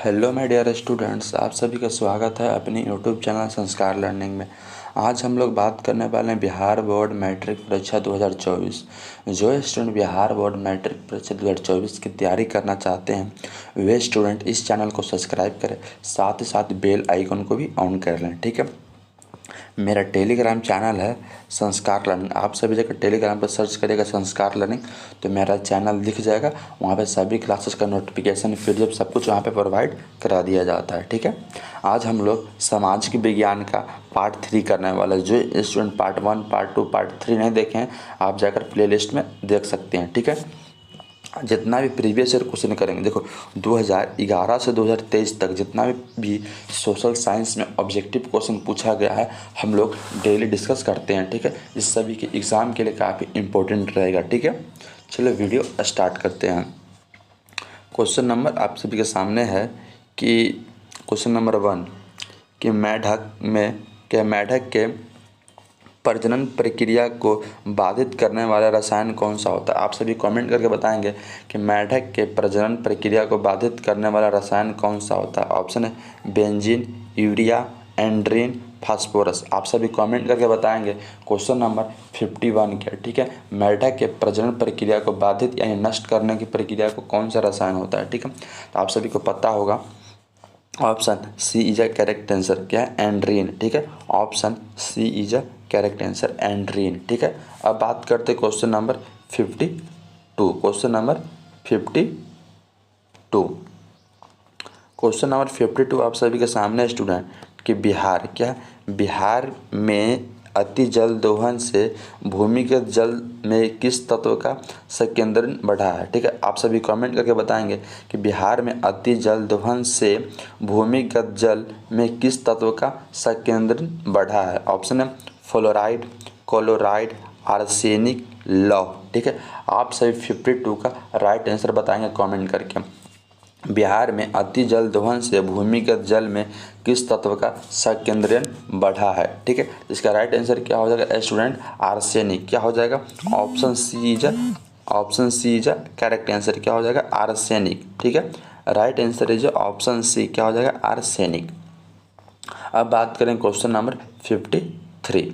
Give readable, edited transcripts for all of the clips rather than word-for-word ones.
Hello my dear students, आप सभी का स्वागत है अपनी यूट्यूब चैनल संस्कार लर्निंग में। आज हम लोग बात करने वाले हैं बिहार बोर्ड मैट्रिक परीक्षा 2024। जो स्टूडेंट बिहार बोर्ड मैट्रिक परीक्षा 2024 की तैयारी करना चाहते हैं वे स्टूडेंट इस चैनल को सब्सक्राइब करें, साथ ही साथ बेल आइकन को भी ऑन कर लें। ठीक है, मेरा टेलीग्राम चैनल है संस्कार लर्निंग। आप सभी जगह टेलीग्राम पर सर्च करिएगा संस्कार लर्निंग तो मेरा चैनल दिख जाएगा। वहाँ पे सभी क्लासेस का नोटिफिकेशन PDF सब कुछ वहाँ पे प्रोवाइड करा दिया जाता है। ठीक है, आज हम लोग सामाजिक विज्ञान का पार्ट 3 करने वाला है। जो स्टूडेंट पार्ट 1, पार्ट 2, पार्ट 3 नहीं देखे हैं आप जाकर प्लेलिस्ट में देख सकते हैं। ठीक है, जितना भी प्रीवियस ईयर क्वेश्चन करेंगे, देखो 2011 से 2023 तक जितना भी सोशल साइंस में ऑब्जेक्टिव क्वेश्चन पूछा गया है हम लोग डेली डिस्कस करते हैं। ठीक है, इस सभी के एग्ज़ाम के लिए काफ़ी इंपॉर्टेंट रहेगा। ठीक है, चलो वीडियो स्टार्ट करते हैं। क्वेश्चन नंबर आप सभी के सामने है कि क्वेश्चन नंबर 1 कि मेढक के प्रजनन प्रक्रिया को बाधित करने वाला रसायन कौन सा होता है। आप सभी कमेंट करके बताएंगे कि मेढक के प्रजनन प्रक्रिया को बाधित करने वाला रसायन कौन सा होता है। ऑप्शन है बेंजीन, यूरिया, एंड्रीन, फास्फोरस। आप सभी कमेंट करके बताएंगे क्वेश्चन नंबर 51 के। ठीक है, मेढक के प्रजनन प्रक्रिया को बाधित यानी नष्ट करने की प्रक्रिया को कौन सा रसायन होता है। ठीक है, तो आप सभी को पता होगा option C is a correct answer. क्या है? एंड्रीन। ठीक है, option C is a correct answer endrin. ठीक है, अब बात करते question number 52। Question number 52 question number 52 आप सभी के सामने स्टूडेंट कि बिहार में अति जल दोहन से भूमिगत जल में किस तत्व का संकेंद्रण बढ़ा है। ठीक है, आप सभी कमेंट करके बताएंगे कि बिहार में अति जल दोहन से भूमिगत जल में किस तत्व का संकेंद्रण बढ़ा है। ऑप्शन है फ्लोराइड, क्लोराइड, आर्सेनिक, लौह। ठीक है, आप सभी 52 का राइट आंसर बताएंगे कमेंट करके। बिहार में अति जल दोहन से भूमिगत जल में किस तत्व का संकेंद्रण बढ़ा है। ठीक है, इसका राइट आंसर क्या हो जाएगा स्टूडेंट? आर्सेनिक। क्या हो जाएगा? Option C is correct answer. क्या हो जाएगा? आर्सेनिक। ठीक है, right answer is option C. क्या हो जाएगा? आर्सेनिक। अब बात करें क्वेश्चन नंबर 53।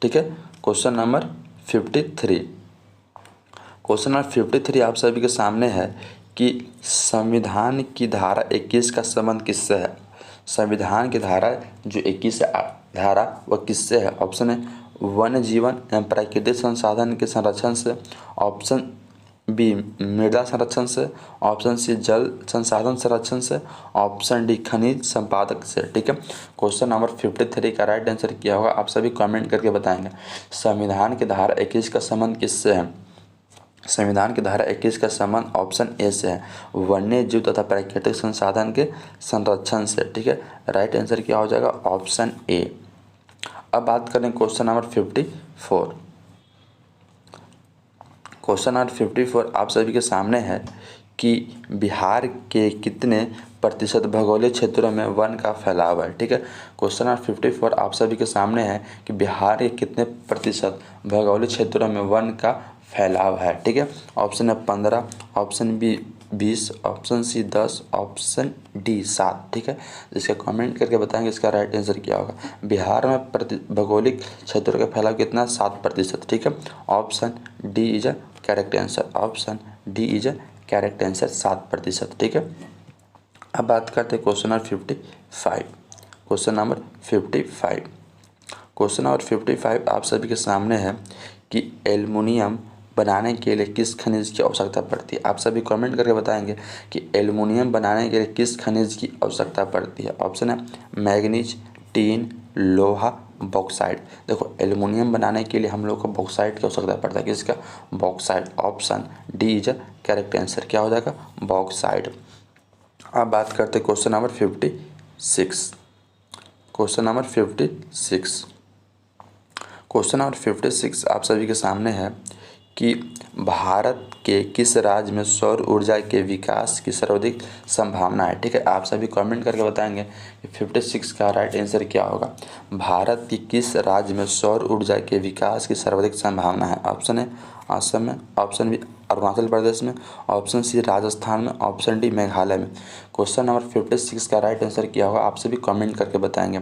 ठीक है, क्वेश्चन नंबर 53 आप सभी के सामने है कि संविधान की धारा 21 का संबंध किससे है। संविधान की धारा जो 21 धारा वह किससे है। ऑप्शन है वन्य जीवन एवं प्राकृतिक संसाधन के संरक्षण से, ऑप्शन बी मृदा संरक्षण से, ऑप्शन सी जल संसाधन संरक्षण से, ऑप्शन डी खनिज संपादक से। ठीक है, क्वेश्चन नंबर 53 का राइट आंसर क्या होगा आप सभी कमेंट करके बताएंगे। संविधान की धारा 21 का संबंध किससे है। संविधान की धारा 21 का संबंध ऑप्शन ए से है वन्य जीव तथा प्राकृतिक संसाधन के संरक्षण से। ठीक है, राइट आंसर क्या हो जाएगा? Option A. अब बात करें क्वेश्चन नंबर 54। क्वेश्चन नंबर 54 आप सभी के सामने है कि बिहार के कितने प्रतिशत भौगोलिक क्षेत्रों में वन का फैलाव है। ठीक है, क्वेश्चन नंबर 54 आप सभी के सामने है कि बिहार के कितने प्रतिशत भौगोलिक क्षेत्रों में वन का फैलाव है। ठीक है, ऑप्शन है 15, option B 20, option C 10, option D 7। ठीक है, जिसका कमेंट करके बताएंगे इसका राइट आंसर क्या होगा। बिहार में भौगोलिक क्षेत्रों का फैलाव कितना? 7%। ठीक है, option D is a correct answer. Option D is a correct answer 7%। ठीक है, अब बात करते हैं क्वेश्चन नंबर 55। क्वेश्चन नंबर 55 आप सभी के सामने है कि एल्युमिनियम बनाने के लिए किस खनिज की आवश्यकता पड़ती है। आप सभी कमेंट करके बताएंगे कि एल्युमिनियम बनाने के लिए किस खनिज की आवश्यकता पड़ती है। ऑप्शन है मैग्नीज, टीन, लोहा, बॉक्साइट। देखो एल्युमिनियम बनाने के लिए हम लोग को बॉक्साइट की आवश्यकता पड़ता है। किसका? Bauxite. Option D is a correct answer. क्या हो जाएगा? बॉक्साइट। अब बात करते हैं क्वेश्चन नंबर 56। क्वेश्चन नंबर 56 आप सभी के सामने है कि भारत के किस राज्य में सौर ऊर्जा के विकास की सर्वाधिक संभावना है। ठीक है, आप सभी कमेंट करके बताएंगे कि 56 का राइट आंसर क्या होगा। भारत की किस राज्य में सौर ऊर्जा के विकास की सर्वाधिक संभावना है। ऑप्शन है असम में, ऑप्शन बी अरुणाचल प्रदेश में, ऑप्शन सी राजस्थान में, ऑप्शन डी मेघालय में। क्वेश्चन नंबर 56 का राइट आंसर क्या होगा आप सभी कमेंट करके बताएंगे।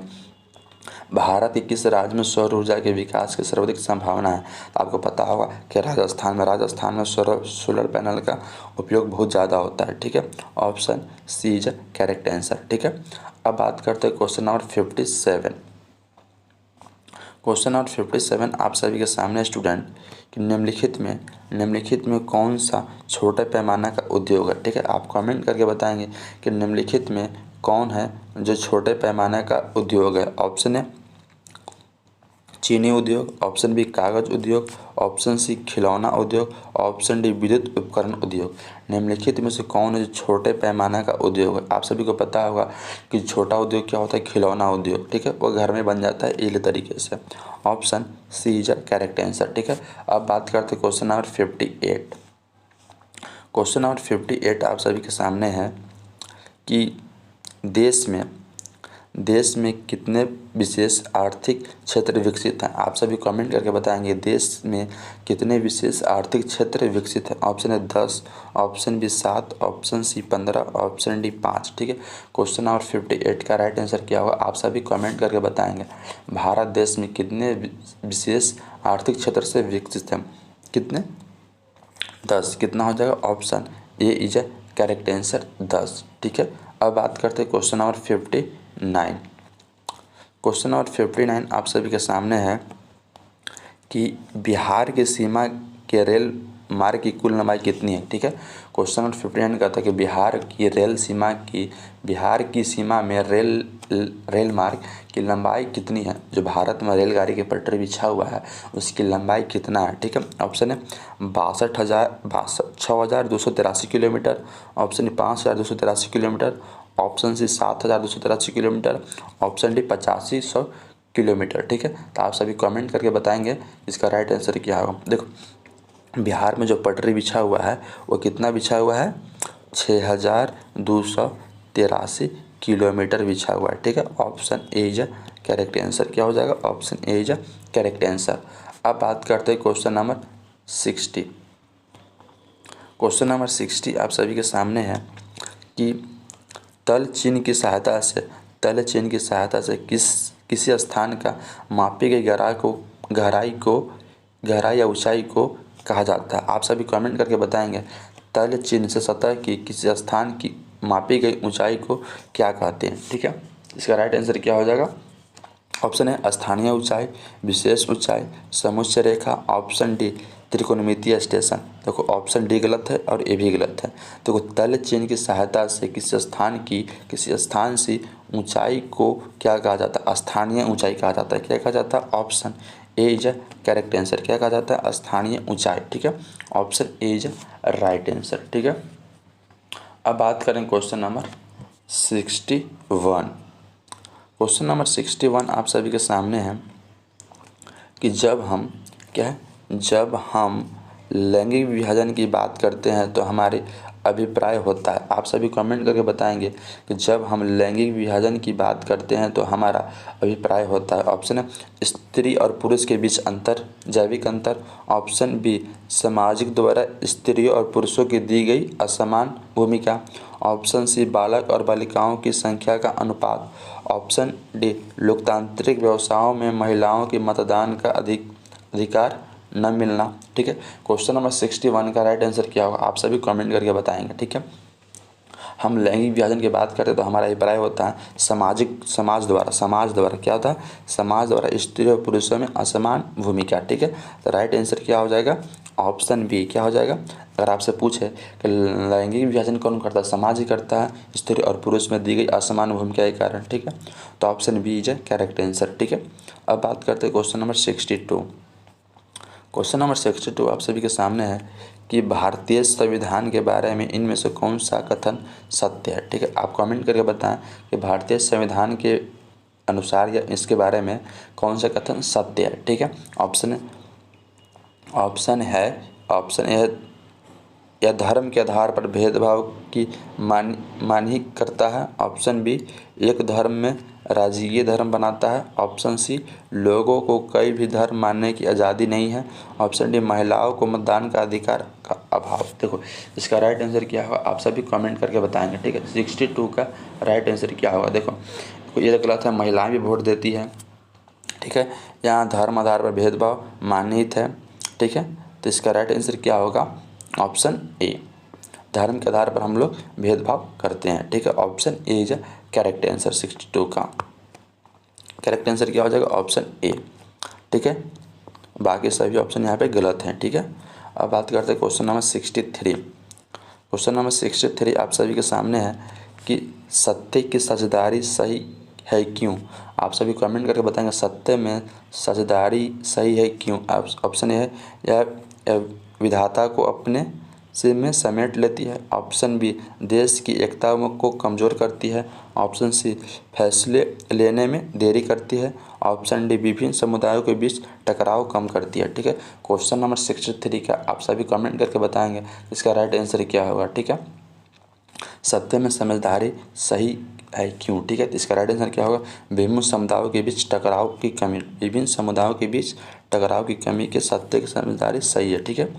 भारत के किस राज्य में सौर ऊर्जा के विकास की सर्वाधिक संभावना है? तो आपको पता होगा कि राजस्थान में सोलर पैनल का उपयोग बहुत ज़्यादा होता है। ठीक है, option C is correct answer. ठीक है, अब बात करते हैं क्वेश्चन नंबर 57। क्वेश्चन नंबर 57 आप सभी के सामने स्टूडेंट कि निम्नलिखित में कौन सा छोटे पैमाना का उद्योग है? ठीक है, आप कमेंट करके बताएंगे कि निम्नलिखित में कौन है जो छोटे पैमाने का उद्योग है। ऑप्शन है चीनी उद्योग, ऑप्शन बी कागज उद्योग, ऑप्शन सी खिलौना उद्योग, ऑप्शन डी विद्युत उपकरण उद्योग। निम्नलिखित में से कौन है जो छोटे पैमाने का उद्योग है? आप सभी को पता होगा कि छोटा उद्योग क्या होता है, खिलौना उद्योग। ठीक है, वो घर में बन जाता है इस तरीके से। Option C is correct answer. ठीक है, अब बात करते हैं क्वेश्चन नंबर 58। क्वेश्चन नंबर 58 आप सभी के सामने है कि देश में कितने विशेष आर्थिक क्षेत्र विकसित हैं? आप सभी कमेंट करके बताएंगे देश में कितने विशेष आर्थिक क्षेत्र विकसित हैं। ऑप्शन है 10, option B 7, option C 15, option D 5। ठीक है, क्वेश्चन नंबर 58 का राइट आंसर क्या होगा आप सभी कमेंट करके बताएंगे। भारत देश में कितने विशेष आर्थिक क्षेत्र से विकसित हैं? कितने? 10। कितना हो जाएगा? Option A is a correct answer 10। ठीक है, अब बात करते हैं क्वेश्चन नंबर 59। क्वेश्चन नंबर 59 आप सभी के सामने है कि बिहार की सीमा के रेल मार्ग की कुल लंबाई कितनी है? ठीक है, क्वेश्चन नंबर 59 कहता है कि बिहार की सीमा में रेल मार्ग की लंबाई कितनी है? जो भारत में रेलगाड़ी की पटरी बिछा हुआ है उसकी लंबाई कितना है? ठीक है, ऑप्शन है 6283 kilometre, option D 5283 kilometre, option C 7283 kilometre, option D 8500 kilometre. ठीक है, तो आप सभी कमेंट करके बताएंगे इसका राइट आंसर क्या होगा। देखो बिहार में जो पटरी बिछा हुआ है वो कितना बिछा हुआ है? 6283 किलोमीटर बिछा हुआ है। ठीक है, option A is correct answer. क्या हो जाएगा? Option A is correct answer. अब बात करते हैं क्वेश्चन नंबर 60। क्वेश्चन नंबर 60 आप सभी के सामने है कि तल चिन्ह की सहायता से किसी स्थान का मापी गई गहराई या ऊंचाई को कहा जाता है। आप सभी कमेंट करके बताएंगे तल चिन्ह से सतह की किसी स्थान की मापी गई ऊंचाई को क्या कहते हैं? ठीक है, इसका राइट आंसर क्या हो जाएगा? ऑप्शन है स्थानीय ऊंचाई, विशेष ऊंचाई, समुच्चय रेखा, ऑप्शन डी त्रिकोणमितीय स्टेशन। देखो ऑप्शन डी गलत है और ए भी गलत है। देखो तल चिन्ह की सहायता से किसी स्थान से ऊंचाई को क्या कहा जाता है? स्थानीय ऊंचाई कहा जाता है। क्या कहा जाता है? Option A is correct answer. क्या कहा जाता है? स्थानीय ऊंचाई। ठीक है, option A is right answer. ठीक है, अब बात करें क्वेश्चन नंबर 61। क्वेश्चन नंबर 61 आप सभी के सामने है कि जब हम लैंगिक विभाजन की बात करते हैं तो हमारे अभिप्राय होता है। आप सभी कमेंट करके बताएंगे कि जब हम लैंगिक विभाजन की बात करते हैं तो हमारा अभिप्राय होता है। ऑप्शन है स्त्री और पुरुष के बीच अंतर, जैविक अंतर, ऑप्शन बी सामाजिक द्वारा स्त्रियों और पुरुषों की दी गई असमान भूमिका, ऑप्शन सी बालक और बालिकाओं की संख्या का अनुपात, ऑप्शन डी लोकतांत्रिक व्यवस्थाओं में महिलाओं के मतदान का अधिकार न मिलना। ठीक है, क्वेश्चन नंबर 61 का राइट आंसर क्या होगा आप सभी कमेंट करके बताएंगे। ठीक है, हम लैंगिक विभाजन की बात करते हैं तो हमारा अभिप्राय होता है समाज द्वारा क्या होता है? समाज द्वारा स्त्री और पुरुषों में असमान भूमिका। ठीक है, तो राइट आंसर क्या हो जाएगा? Option B. क्या हो जाएगा? अगर आपसे पूछे कि लैंगिक विभाजन कौन करता है? समाज ही करता है स्त्री और पुरुष में दी गई असमान भूमिका के कारण। ठीक है, तो option B is correct answer. ठीक है, अब बात करते हैं क्वेश्चन नंबर 62। क्वेश्चन नंबर 62 आप सभी के सामने है कि भारतीय संविधान के बारे में इनमें से कौन सा कथन सत्य है? ठीक है, आप कमेंट करके बताएं कि भारतीय संविधान के अनुसार या इसके बारे में कौन सा कथन सत्य है। ठीक है, ऑप्शन ए या धर्म के आधार पर भेदभाव की मान्य करता है, ऑप्शन बी एक धर्म में राजकीय धर्म बनाता है। ऑप्शन सी, लोगों को कोई भी धर्म मानने की आज़ादी नहीं है। ऑप्शन डी, महिलाओं को मतदान का अधिकार का अभाव। देखो इसका राइट आंसर क्या होगा आप सभी कमेंट करके बताएंगे, ठीक है। 62 का राइट आंसर क्या होगा। देखो ये तो गलत है, महिलाएं भी वोट देती है, ठीक है। यहाँ धर्म आधार पर भेदभाव मान्यत है, ठीक है। तो इसका राइट आंसर क्या होगा, ऑप्शन ए, धर्म के आधार पर हम लोग भेदभाव करते हैं, ठीक है। Option A is correct answer. 62 का करेक्ट आंसर क्या हो जाएगा, ऑप्शन ए, ठीक है। बाकी सभी ऑप्शन यहाँ पे गलत हैं, ठीक है। अब बात करते हैं क्वेश्चन नंबर 63। क्वेश्चन नंबर 63 आप सभी के सामने है कि सत्य की साझेदारी सही है क्यों। आप सभी कमेंट करके बताएंगे सत्य में साझेदारी सही है क्यों। ऑप्शन ए है यह विधाता को अपने से में समेट लेती है। ऑप्शन बी, देश की एकता को कमज़ोर करती है। ऑप्शन सी, फैसले लेने में देरी करती है। ऑप्शन डी, विभिन्न समुदायों के बीच टकराव कम करती है, ठीक है। क्वेश्चन नंबर 63 का आप सभी कमेंट करके बताएंगे इसका राइट आंसर क्या होगा, ठीक है। सत्य में समझदारी सही है क्यों, ठीक है। तो इसका राइट आंसर क्या होगा, विभिन्न समुदायों के बीच टकराव की कमी, विभिन्न समुदायों के बीच टकराव की कमी के सत्य की समझदारी सही है, ठीक है।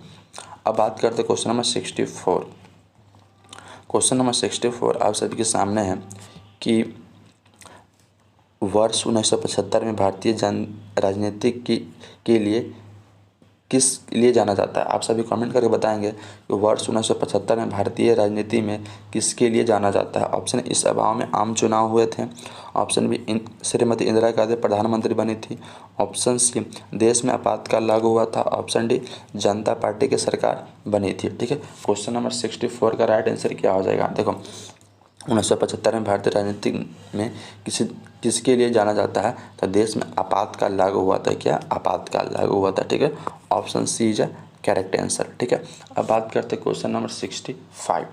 अब बात करते हैं क्वेश्चन नंबर 64। क्वेश्चन नंबर 64 आप सभी के सामने है कि वर्ष 1975 में भारतीय राजनीति के लिए किस लिए जाना जाता है। आप सभी कमेंट करके बताएंगे कि वर्ष 1975 में भारतीय राजनीति में किसके लिए जाना जाता है। ऑप्शन, इस अभाव में आम चुनाव हुए थे। ऑप्शन बी, श्रीमती इंदिरा गांधी प्रधानमंत्री बनी थी। ऑप्शन सी, देश में आपातकाल लागू हुआ था। ऑप्शन डी, जनता पार्टी की सरकार बनी थी, ठीक है। क्वेश्चन नंबर 64 का राइट आंसर क्या हो जाएगा। देखो 1975 में भारतीय राजनीति में किसके लिए जाना जाता है, तो देश में आपातकाल लागू हुआ था। क्या, आपातकाल लागू हुआ था, ठीक है। Option C is correct answer, ठीक है। अब बात करते हैं क्वेश्चन नंबर 65।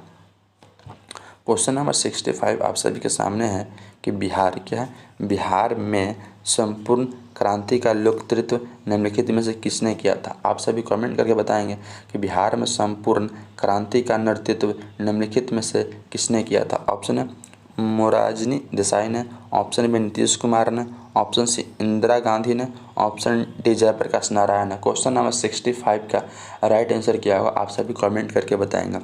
क्वेश्चन नंबर 65 आप सभी के सामने है कि बिहार क्या है, बिहार में संपूर्ण क्रांति का नेतृत्व निम्नलिखित में से किसने किया था। आप सभी कमेंट करके बताएंगे कि बिहार में संपूर्ण क्रांति का नेतृत्व निम्नलिखित में से किसने किया था। ऑप्शन है मोरारजी देसाई ने। ऑप्शन बी, नीतीश कुमार ने। ऑप्शन सी, इंदिरा गांधी ने। ऑप्शन डी, जयप्रकाश नारायण ने। क्वेश्चन नंबर 65 का राइट आंसर क्या होगा आप सभी कमेंट करके बताएंगे।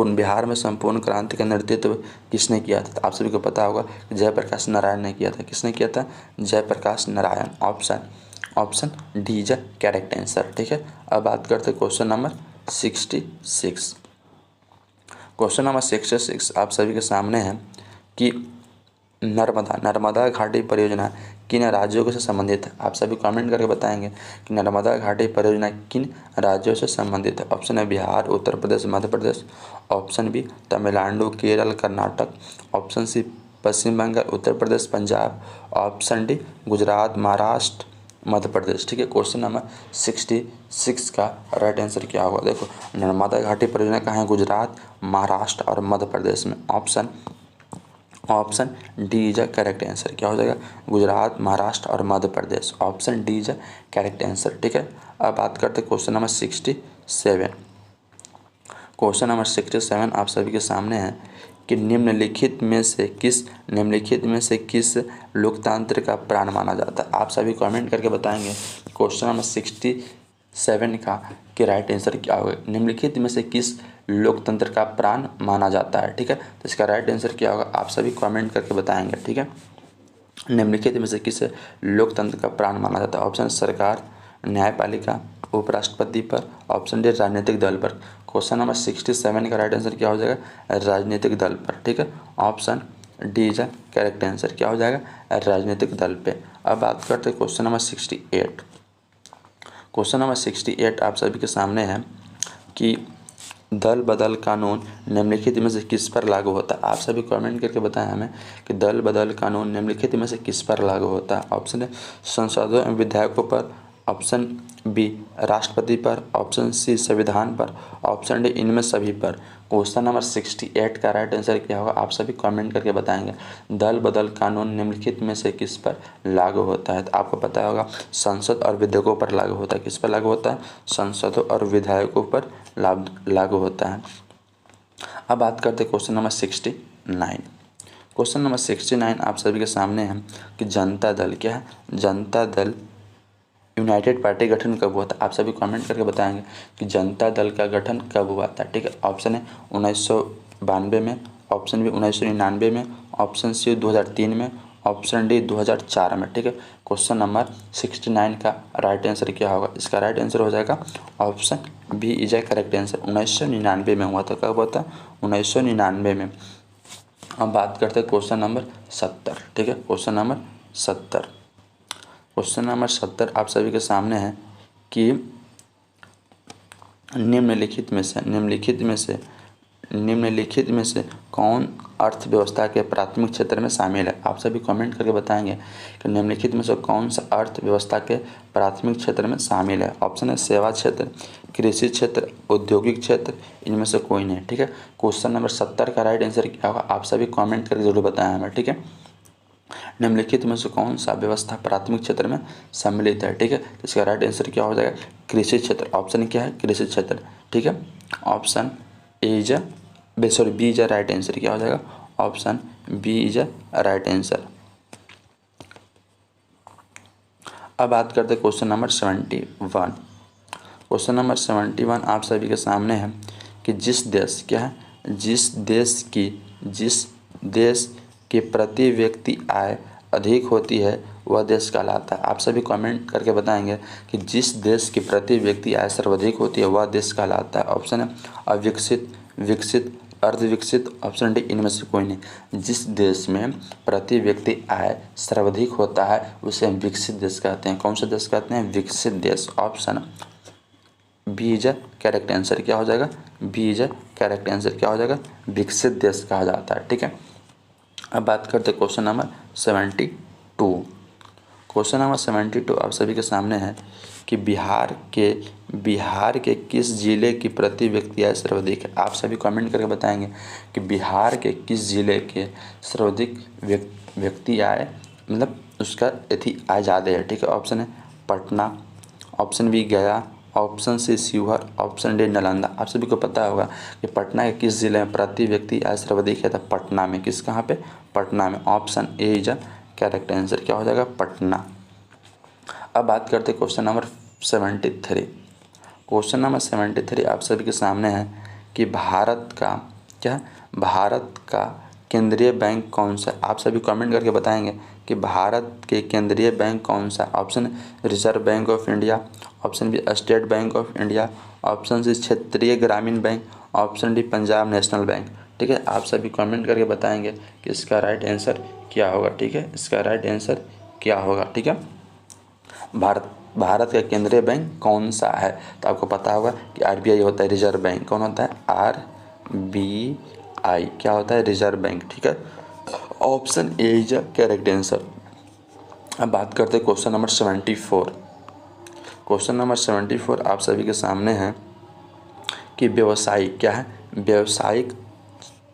बिहार में संपूर्ण क्रांति का नेतृत्व किसने किया था। आप सभी को पता होगा कि जयप्रकाश नारायण ने किया था। किसने किया था, Jayaprakash Narayan. Option D is correct answer, ठीक है। अब बात करते हैं क्वेश्चन नंबर 66। क्वेश्चन नंबर 66 आप सभी के सामने है कि नर्मदा घाटी परियोजना किन राज्यों से संबंधित है। आप सभी कमेंट करके बताएंगे कि नर्मदा घाटी परियोजना किन राज्यों से संबंधित है। ऑप्शन है Bihar, Uttar Pradesh, Madhya Pradesh. Option B, Tamil Nadu, Kerala, Karnataka. Option C, Paschim Bengal, Uttar Pradesh, Punjab. Option D, Gujarat, Maharashtra, Madhya Pradesh, ठीक है। क्वेश्चन नंबर 66 का राइट आंसर क्या होगा। देखो नर्मदा घाटी परियोजना कहाँ है, गुजरात, महाराष्ट्र और मध्य प्रदेश में। Option D is correct answer क्या हो जाएगा, गुजरात, महाराष्ट्र और Madhya Pradesh. Option D is correct answer, ठीक है। अब बात करते हैं क्वेश्चन नंबर 67। क्वेश्चन नंबर 67 आप सभी के सामने है कि निम्नलिखित में से किस लोकतंत्र का प्राण माना जाता है। आप सभी कमेंट करके बताएंगे क्वेश्चन नंबर 67 का कि राइट आंसर क्या होगा। निम्नलिखित में से किस लोकतंत्र का प्राण माना जाता है, ठीक है। तो इसका राइट आंसर क्या होगा आप सभी कमेंट करके बताएंगे, ठीक है। निम्नलिखित में से किस लोकतंत्र का प्राण माना जाता है। ऑप्शन सरकार, न्यायपालिका, उपराष्ट्रपति पर। ऑप्शन डी, राजनीतिक दल पर। क्वेश्चन नंबर 67 का राइट आंसर क्या हो जाएगा, राजनीतिक दल पर, ठीक है। Option D is correct answer क्या हो जाएगा, राजनीतिक दल पे। अब बात करते हैं क्वेश्चन नंबर 68। क्वेश्चन नंबर 68 आप सभी के सामने है कि दल बदल कानून निम्नलिखित में से किस पर लागू होता है। आप सभी कमेंट करके बताएं हमें कि दल बदल कानून निम्नलिखित में से किस पर लागू होता है। ऑप्शन है सांसदों एवं विधायकों पर। ऑप्शन बी, राष्ट्रपति पर। ऑप्शन सी, संविधान पर। ऑप्शन डी, इनमें सभी पर। क्वेश्चन नंबर 68 का राइट आंसर क्या होगा आप सभी कमेंट करके बताएंगे। दल बदल कानून निम्नलिखित में से किस पर लागू होता है। तो आपको पता होगा संसद और विधायकों पर लागू होता है। किस पर लागू होता है, संसदों और विधायकों पर लागू होता है। अब बात करते हैं क्वेश्चन नंबर 69। क्वेश्चन नंबर 69 आप सभी के सामने है कि जनता दल क्या है, जनता दल यूनाइटेड पार्टी गठन कब हुआ था। आप सभी कमेंट करके बताएंगे कि जनता दल का गठन कब हुआ था। ठीक है, ऑप्शन है 1992 में, ऑप्शन बी 1999 में, ऑप्शन सी 2003 में, ऑप्शन डी 2004 में। ठीक है, क्वेश्चन नंबर 69 का राइट आंसर क्या होगा, इसका राइट आंसर हो जाएगा option B is a correct answer. 1999 में हुआ था। कब हुआ था, 1999 में। अब बात करते हैं क्वेश्चन नंबर 70। ठीक है, क्वेश्चन नंबर 70, क्वेश्चन नंबर 70 आप सभी के सामने है कि निम्नलिखित में से कौन अर्थव्यवस्था के प्राथमिक क्षेत्र में शामिल है। आप सभी कमेंट करके बताएंगे कि निम्नलिखित में से कौन सा अर्थव्यवस्था के प्राथमिक क्षेत्र में शामिल है। ऑप्शन है सेवा क्षेत्र, कृषि क्षेत्र, औद्योगिक क्षेत्र, इनमें से कोई नहीं। ठीक है, क्वेश्चन नंबर 70 का राइट आंसर क्या होगा, आप सभी कमेंट करके जरूर बताएं हमें। ठीक है, निम्नलिखित में से कौन सा व्यवस्था प्राथमिक क्षेत्र में सम्मिलित है। ठीक है, तो इसका राइट आंसर क्या हो जाएगा, कृषि क्षेत्र। ऑप्शन क्या है, कृषि क्षेत्र। ठीक है, option A is B is right answer क्या हो जाएगा, option B is right answer. अब बात करते हैं क्वेश्चन नंबर 71। क्वेश्चन नंबर 71 आप सभी के सामने है कि जिस देश की प्रति व्यक्ति आय अधिक होती है वह देश कहलाता है। आप सभी कमेंट करके बताएंगे कि जिस देश की प्रति व्यक्ति आय सर्वाधिक होती है वह देश कहलाता है। ऑप्शन है अविकसित, विकसित, अर्धविकसित, ऑप्शन डी इनमें से कोई नहीं। जिस देश में प्रति व्यक्ति आय सर्वाधिक होता है उसे हम विकसित देश कहते हैं। कौन सा देश कहते हैं, विकसित देश। Option B is correct answer क्या हो जाएगा, बी इज करेक्ट आंसर क्या हो जाएगा, विकसित देश कहा जाता है। ठीक है, अब बात करते हैं क्वेश्चन नंबर 72। क्वेश्चन नंबर 72 आप सभी के सामने है कि बिहार के किस जिले की प्रति व्यक्ति आय सर्वाधिक है। आप सभी कमेंट करके बताएंगे कि बिहार के किस जिले के सर्वाधिक व्यक्ति आय, मतलब उसका आय ज़्यादा है। ठीक है, ऑप्शन है Patna, option B Gaya, option C Sheohar, option D Nalanda. आप सभी को पता होगा कि पटना के किस जिले में प्रति व्यक्ति आय सर्वाधिक है, तो पटना में। किस कहाँ पे, पटना में। Option A is correct answer क्या हो जाएगा, पटना। अब बात करते हैं क्वेश्चन नंबर 73। क्वेश्चन नंबर 73 आप सभी के सामने है कि भारत का केंद्रीय बैंक कौन सा है। आप सभी कमेंट करके बताएंगे कि भारत के केंद्रीय बैंक कौन सा है। Option Reserve Bank of India, option B State Bank of India, option C क्षेत्रीय ग्रामीण bank, option D Punjab National Bank. ठीक है, आप सभी कमेंट करके बताएंगे कि इसका राइट आंसर क्या होगा। ठीक है, इसका राइट आंसर क्या होगा। ठीक है, भारत का केंद्रीय बैंक कौन सा है, तो आपको पता होगा कि RBI होता है, रिजर्व बैंक कौन होता है, RBI क्या होता है, रिजर्व बैंक। ठीक है, option A is correct answer. अब बात करते हैं क्वेश्चन नंबर 74। क्वेश्चन नंबर 74 आप सभी के सामने है कि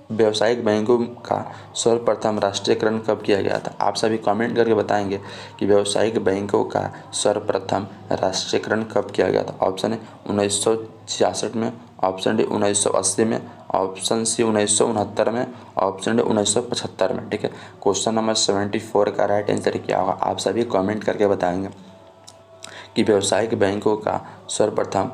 व्यावसायिक बैंकों का सर्वप्रथम राष्ट्रीयकरण कब किया गया था। आप सभी कमेंट करके बताएंगे कि व्यावसायिक बैंकों का सर्वप्रथम राष्ट्रीयकरण कब किया गया था। ऑप्शन है 1966 में, ऑप्शन डी 1980 में, ऑप्शन सी 1969 में, ऑप्शन डी 1975 में। ठीक है, क्वेश्चन नंबर 74 का राइट आंसर क्या होगा, आप सभी कमेंट करके बताएंगे कि व्यावसायिक बैंकों का सर्वप्रथम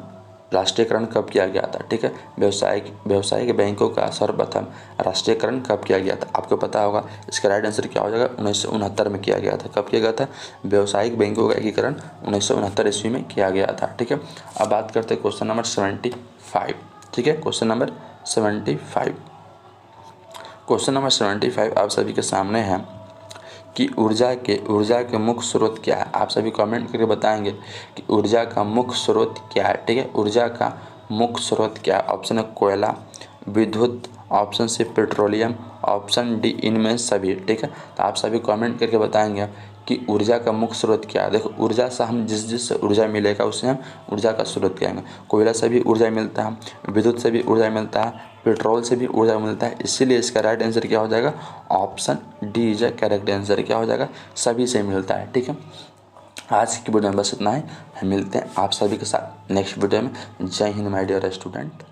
राष्ट्रीयकरण कब किया गया था। ठीक है, व्यावसायिक बैंकों का सर्वप्रथम राष्ट्रीयकरण कब किया गया था। आपको पता होगा इसका राइट आंसर क्या हो जाएगा, 1969 में किया गया था। कब किया गया था, व्यावसायिक बैंकों का एकीकरण 1969 ईस्वी में किया गया था। ठीक है, अब बात करते हैं क्वेश्चन नंबर 75। ठीक है, क्वेश्चन नंबर 75। क्वेश्चन नंबर 75 आप सभी के सामने है कि ऊर्जा के मुख्य स्रोत क्या है। आप सभी कमेंट करके बताएंगे कि ऊर्जा का मुख्य स्रोत क्या है। ठीक है, ऊर्जा का मुख्य स्रोत क्या है। ऑप्शन है कोयला, विद्युत, option C petroleum, option D इनमें सभी। ठीक है, तो आप सभी कमेंट करके बताएंगे कि ऊर्जा का मुख्य स्रोत क्या है। देखो, ऊर्जा से हम जिस ऊर्जा मिलेगा उसे हम ऊर्जा का स्रोत कहेंगे। कोयला से भी ऊर्जा मिलता है, विद्युत से भी ऊर्जा मिलता है, पेट्रोल से भी ऊर्जा मिलता है। इसीलिए इसका राइट आंसर क्या हो जाएगा, option D is correct answer क्या हो जाएगा, सभी से मिलता है। ठीक है, आज की वीडियो में बस इतना ही। हम मिलते हैं आप सभी के साथ नेक्स्ट वीडियो में। जय हिंद माय डियर स्टूडेंट।